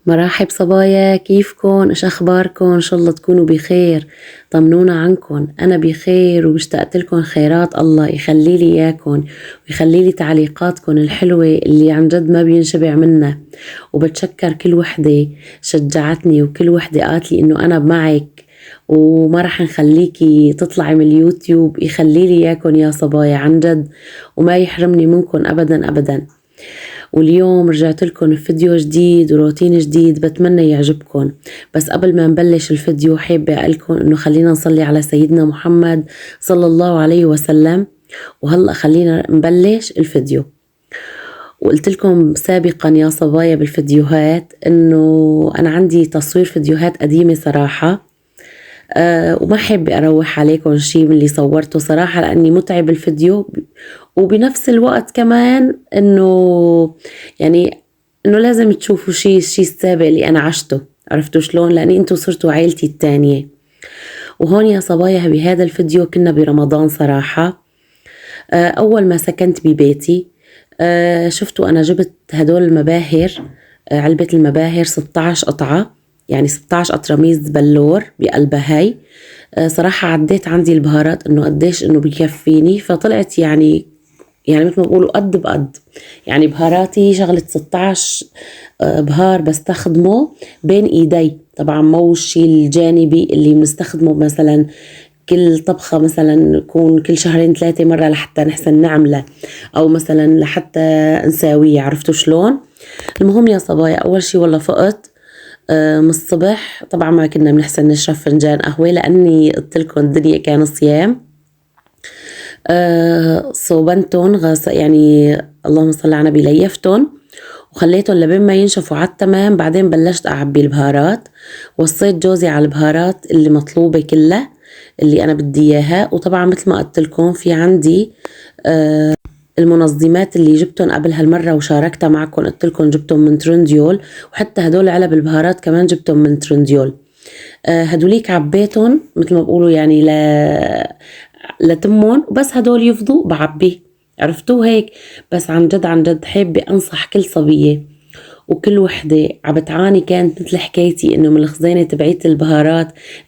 مرحب صبايا، كيفكن؟ ايش اخباركن؟ ان شاء الله تكونوا بخير. طمنونا عنكن. انا بخير ومشتقت لكم خيرات الله يخلي لي اياكم ويخلي لي تعليقاتكم الحلوة اللي عن جد ما بينشبع منها. وبتشكر كل وحدة شجعتني وكل وحدة قالت لي انه انا معك وما رح نخليكي تطلعي من اليوتيوب. يخلي لي اياكم يا صبايا عن جد وما يحرمني منكم ابدا ابدا. واليوم رجعت لكم بفيديو جديد وروتين جديد بتمنى يعجبكم. بس قبل ما نبلش الفيديو حابة أقلكم إنه خلينا نصلي على سيدنا محمد صلى الله عليه وسلم. وهلأ خلينا نبلش الفيديو. وقلت لكم سابقا يا صبايا بالفيديوهات إنه أنا عندي تصوير فيديوهات قديمة صراحة. وما حابة أروح عليكم شي من اللي صورته صراحة لأني متعب الفيديو. وبنفس الوقت كمان إنه يعني إنه لازم تشوفوا شي السابق اللي أنا عشته. عرفتوا شلون؟ لأني أنتوا صرتوا عائلتي التانية. وهون يا صبايا بهذا الفيديو كنا برمضان صراحة. أول ما سكنت ببيتي شفتوا أنا جبت هدول المباهر. علبة المباهر 16 قطعة، يعني 16 قطرميز بلور بقلبها هاي. صراحة عديت عندي البهارات انه قديش انه بيكفيني، فطلعت يعني مثل ما بقولوا قد بقد. يعني بهاراتي شغلة 16 بهار بستخدمه بين ايدي. طبعا مو الشي الجانبي اللي بنستخدمه مثلا كل طبخة مثلا نكون كل شهرين ثلاثة مرة لحتى نحسن نعمله او مثلا لحتى نساويه. عرفتوا شلون؟ المهم يا صبايا اول شي والله فقت من الصبح. طبعا ما كنا بنحسن نشرب فنجان قهوة لأني قلت لكم الدنيا كان صيام. صوبنتهم يعني اللهم صل على النبي ليفتهم وخليتهم لبين ما ينشفوا على التمام. بعدين بلشت أعبي البهارات. وصيت جوزي على البهارات اللي مطلوبة كلها اللي أنا بدي إياها. وطبعا مثل ما قلت لكم في عندي المنظمات اللي جبتهم قبل هالمرة وشاركتها معكم. قلت لكم جبتهم من ترنديول، وحتى هدول علب البهارات كمان جبتهم من ترنديول. هدوليك عبيتهم مثل ما بقولوا يعني لتمون، بس هدول يفضوا بعبي. عرفتوا هيك؟ بس عن جد عن جد حابة أنصح كل صبية وكل وحدة عبتعاني كانت مثل حكايتي إنه من الخزينة تبعيت البهارات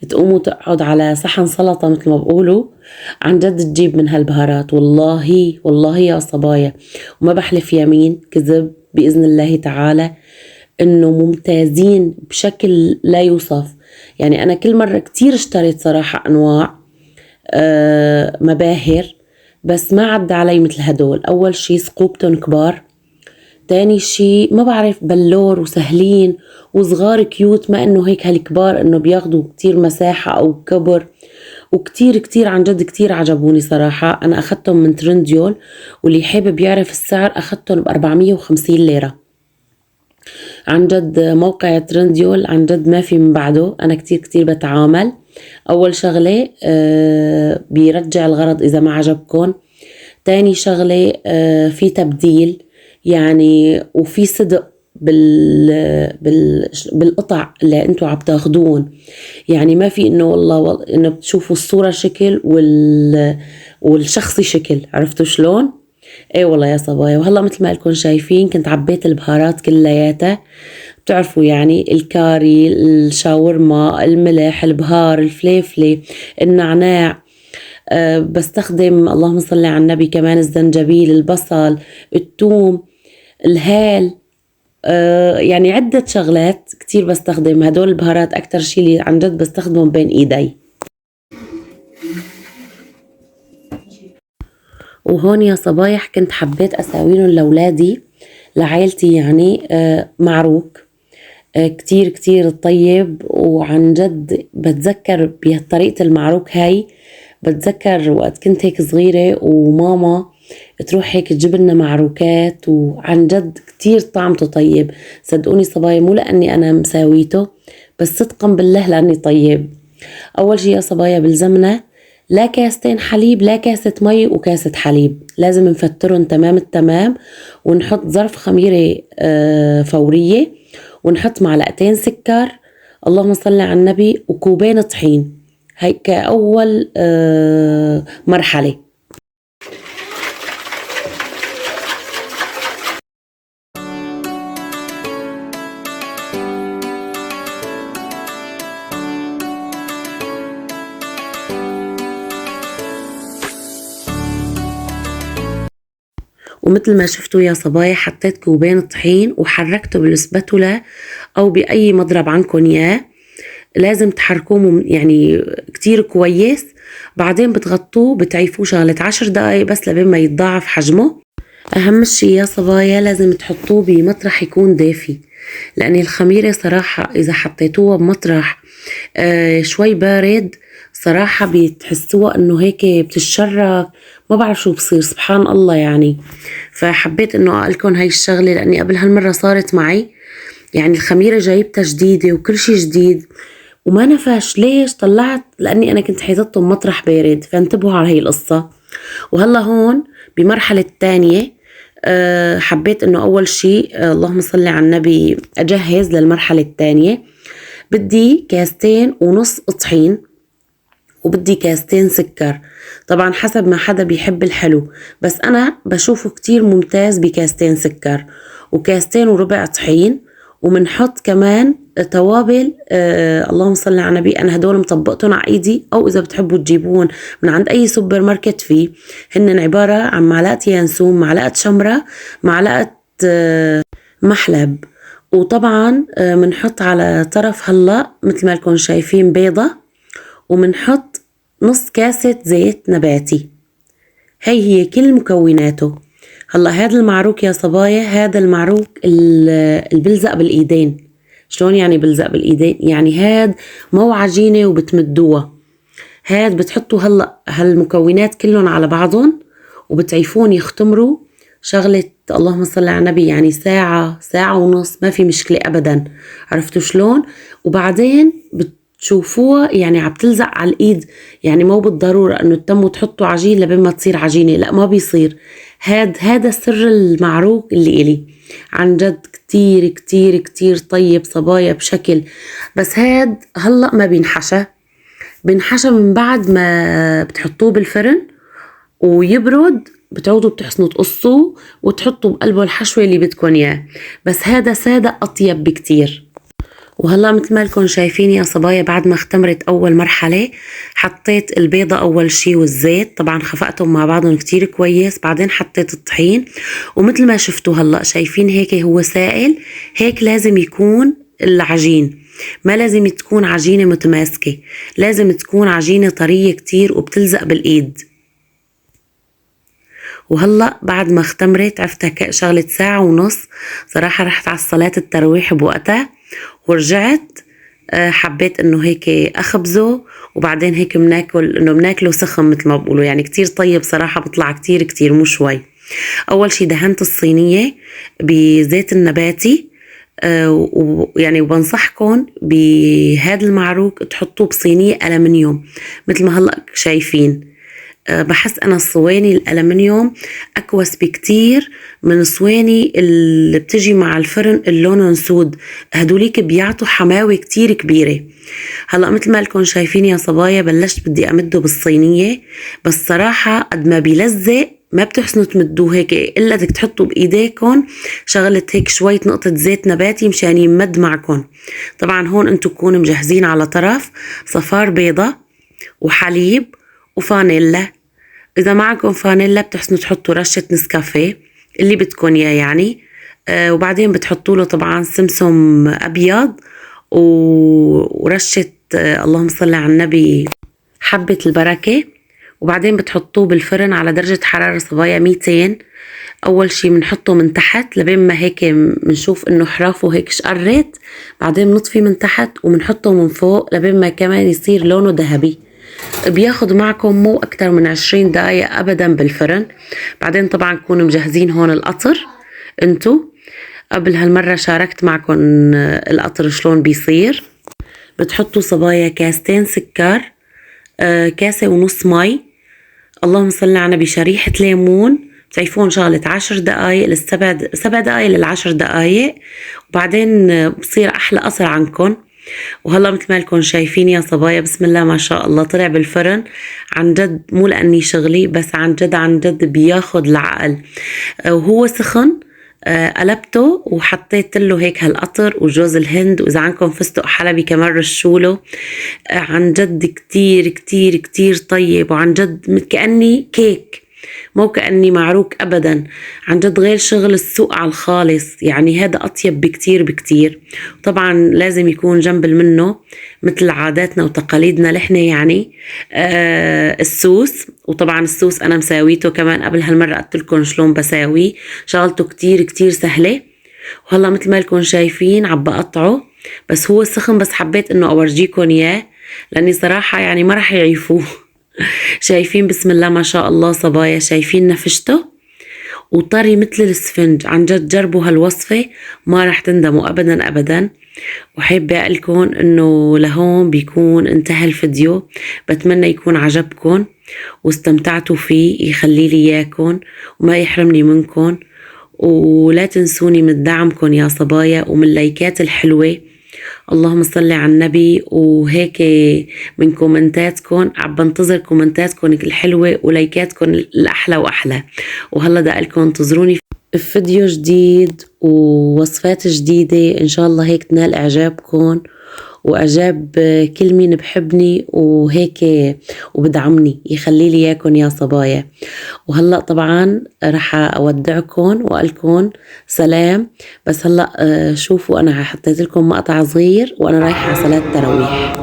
تقوموا تقعد على صحن سلطة مثل ما بقولوا. عن جد تجيب من هالبهارات والله والله يا صبايا وما بحلف يمين كذب بإذن الله تعالى إنه ممتازين بشكل لا يوصف. يعني أنا كل مرة كتير اشتريت صراحة أنواع مباهر، بس ما عدى علي مثل هدول. أول شي سقوبتن كبار، تاني شي ما بعرف بلور وسهلين وصغار كيوت، ما انه هيك هالكبار انه بياخدوا كتير مساحة او كبر. وكتير كتير عن جد كتير عجبوني صراحة. انا اخدتهم من ترنديول، واللي حابب يعرف السعر اخدتهم ب 450 ليرة. عن جد موقع ترنديول عن جد ما في من بعده. انا كتير كتير بتعامل. اول شغلة بيرجع الغرض اذا ما عجبكم. تاني شغلة في تبديل يعني، وفي صدق بالقطع اللي انتوا عم تاخدون. يعني ما في انه والله انه بتشوفوا الصورة شكل والشخصي شكل. عرفتوا شلون؟ ايه والله يا صبايا. وهلا مثل ما لكم شايفين كنت عبيت البهارات كلياتها. بتعرفوا يعني الكاري، الشاورما، الملح، البهار، الفليفلة، النعناع. بستخدم اللهم صل على النبي كمان الزنجبيل، البصل، الثوم، الهال. يعني عدة شغلات كتير بستخدم هدول البهارات. أكتر شي اللي عن جد بستخدمهم بين إيدي. وهون يا صبايح كنت حبيت أساويلهم لأولادي لعائلتي يعني معروك. كتير كتير طيب. وعن جد بتذكر بطريقة المعروك هاي. بتذكر وقت كنت هيك صغيرة وماما تروح هيك تجيب لنا معروكات، وعن جد كتير طعمته طيب. صدقوني صبايا مو لأني أنا مساويته، بس صدقا بالله لأني طيب. أول شي يا صبايا بلزمنا لا كاستين حليب لا كاسة مي وكاسة حليب. لازم نفترهم تمام التمام. ونحط ظرف خميرة فورية، ونحط معلقتين سكر، اللهم صل على النبي، وكوبين طحين. هي كأول مرحلة. ومثل ما شفتوا يا صبايا حطيت كوبين طحين وحركته بالسباتولا أو بأي مضرب عندكم إياه. لازم تحركوه يعني كتير كويس. بعدين بتغطوه بتعيفوه شغلة 10 دقايق بس لبين ما يتضاعف حجمه. أهم شي يا صبايا لازم تحطوه بمطرح يكون دافي، لأن الخميرة صراحة إذا حطيتوها بمطرح شوي بارد صراحة بتحسوها إنه هيك بتتشرك، ما بعرف شو بصير، سبحان الله يعني. فحبيت إنه أقلكن هاي الشغلة لأني قبل هالمرة صارت معي، يعني الخميرة جايبتها جديدة وكل شي جديد وما نفش. ليش طلعت؟ لأني أنا كنت حيطته بمطرح بارد، فانتبهوا على هاي القصة. وهلا هون بمرحلة الثانية حبيت انه اول شي اللهم صل على النبي اجهز للمرحلة الثانية. بدي 2.5 كاس طحين وبدي 2 كاس سكر، طبعا حسب ما حدا بيحب الحلو، بس انا بشوفه كتير ممتاز ب2 كاس سكر و2.25 كاس طحين. ومنحط كمان توابل اللهم صل على النبي، انا هدول مطبقتهم على ايدي، او اذا بتحبوا تجيبون من عند اي سوبر ماركت فيه. هن عبارة عن معلقة ينسون، معلقة شمرة، معلقة محلب. وطبعا منحط على طرف هلا مثل ما لكم شايفين بيضة، ومنحط نص كاسة زيت نباتي. هي كل مكوناته. هلا هذا المعروك يا صبايا، هذا المعروك اللي بلزق بالايدين. شلون يعني بلزق بالايدين؟ يعني هاد مو عجينة وبتمدوها، هاد بتحطوا هلا هالمكونات كلهم على بعضهم وبتعيفون يختمروا شغلة اللهم صل على النبي، يعني ساعة، ساعة ونص، ما في مشكلة أبدا. عرفتوا شلون؟ وبعدين بتشوفوها يعني عم تلزق على الإيد، يعني مو بالضرورة أنه تتموا تحطوا عجين لبين ما تصير عجينة، لا ما بيصير. هذا سر المعروك اللي إلي عن جد، كتير كتير كتير طيب صبايا بشكل. بس هاد هلأ ما بينحشى، بينحشى من بعد ما بتحطوه بالفرن ويبرد، بتعودوا بتحسنوا تقصوه وتحطوا بقلبه الحشوة اللي بدكن اياه. بس هذا سادة أطيب بكتير. وهلا مثل ما لكم شايفين يا صبايا، بعد ما اختمرت أول مرحلة حطيت البيضة أول شي والزيت، طبعا خفقتهم مع بعضهم كتير كويس. بعدين حطيت الطحين، ومثل ما شفتوا هلا شايفين هيك هو سائل، هيك لازم يكون العجين. ما لازم تكون عجينة متماسكة، لازم تكون عجينة طرية كتير وبتلزق بالإيد. وهلأ بعد ما اختمرت عفتها شغلة ساعة ونص، صراحة رحت على صلاة التراويح بوقتها ورجعت. حبيت انه هيك اخبزه، وبعدين هيك بناكله سخن مثل ما بقولوا، يعني كتير طيب صراحة، بطلع كتير كتير مو شوي. اول شي دهنت الصينية بزيت النباتي، ويعني وبنصحكم بهذا المعروك تحطوه بصينية ألمنيوم مثل ما هلأ شايفين. بحس أنا الصواني الألمنيوم أكوس بكتير من الصواني اللي بتجي مع الفرن اللون سود، هدوليك بيعطوا حماوة كتير كبيرة. هلأ مثل ما لكم شايفين يا صبايا بلشت بدي أمده بالصينية، بس صراحة قد ما بيلزق ما بتحسنوا تمدوه هيك، إلا بدك تحطوا بإيديكم شغلة هيك شوية نقطة زيت نباتي مشان يمد معكم. طبعا هون انتو تكونوا مجهزين على طرف صفار بيضة وحليب وفانيلا. إذا معكم فانيلا بتحسنوا تحطوا رشة نسكافيه اللي بدكم إياه يعني. وبعدين بتحطوا له طبعا سمسم أبيض ورشة اللهم صل على النبي حبة البركة. وبعدين بتحطوه بالفرن على درجة حرارة صبايا 200. أول شي بنحطه من تحت لبين ما هيك بنشوف إنه حرافه هيك شقرت، بعدين بنطفي من تحت وبنحطه من فوق لبين ما كمان يصير لونه ذهبي. بياخد معكم مو أكتر من 20 دقايق أبدا بالفرن. بعدين طبعا كونوا مجهزين هون القطر. انتو قبل هالمرة شاركت معكم القطر شلون بيصير. بتحطوا صبايا 2 كاس سكر، 1.5 كاس مي، اللهم صل على النبي شريحة ليمون، بتعيفون شغلة 10 دقايق 7 دقايق ل10 دقايق، وبعدين بصير أحلى قصر عنكم. وهلا مثل ما لكم شايفين يا صبايا بسم الله ما شاء الله طلع بالفرن عن جد، مو لأني شغلي بس عن جد عن جد بياخد العقل. وهو سخن قلبته وحطيت له هيك هالقطر وجوز الهند، وإذا عندكم فستق حلبي كمان رشوله. عن جد كتير كتير كتير طيب، وعن جد كأني كيك. مو كأني معروك أبدا، عن جد غير شغل السوق على الخالص، يعني هذا أطيب بكتير بكتير. طبعا لازم يكون جنب منه مثل عاداتنا وتقاليدنا لحنا يعني السوس. وطبعا السوس أنا مساويته كمان قبل هالمرة، قلتلكن شلون بساويه، شغلته كتير كتير سهلة. وهلا مثل ما لكم شايفين عم بقطعه، بس هو سخن، بس حبيت انه اورجيكم اياه لاني صراحة يعني ما رح يعيفوه. شايفين بسم الله ما شاء الله صبايا، شايفين نفشته وطري مثل الاسفنج. عن جد جربوا هالوصفة ما رح تندموا ابدا ابدا. وحابة اقلكم انه لهون بيكون انتهى الفيديو، بتمنى يكون عجبكم واستمتعتوا فيه، يخلي لي اياكم وما يحرمني منكم. ولا تنسوني من دعمكم يا صبايا ومن اللايكات الحلوة، اللهم صل على النبي. وهيك من كومنتاتكم، عم بنتظر كومنتاتكم الحلوة ولايكاتكم الأحلى وأحلى. وهلا دقلكم انتظروني في فيديو جديد ووصفات جديدة إن شاء الله، هيك تنال إعجابكم وأعجاب كل مين بحبني وهيك وبدعمني، يخلي لي إياكم يا صبايا. وهلأ طبعا رح أودعكم وأقلكم سلام. بس هلأ شوفوا أنا حطيت لكم مقطع صغير وأنا رايحة على صلاة تراويح.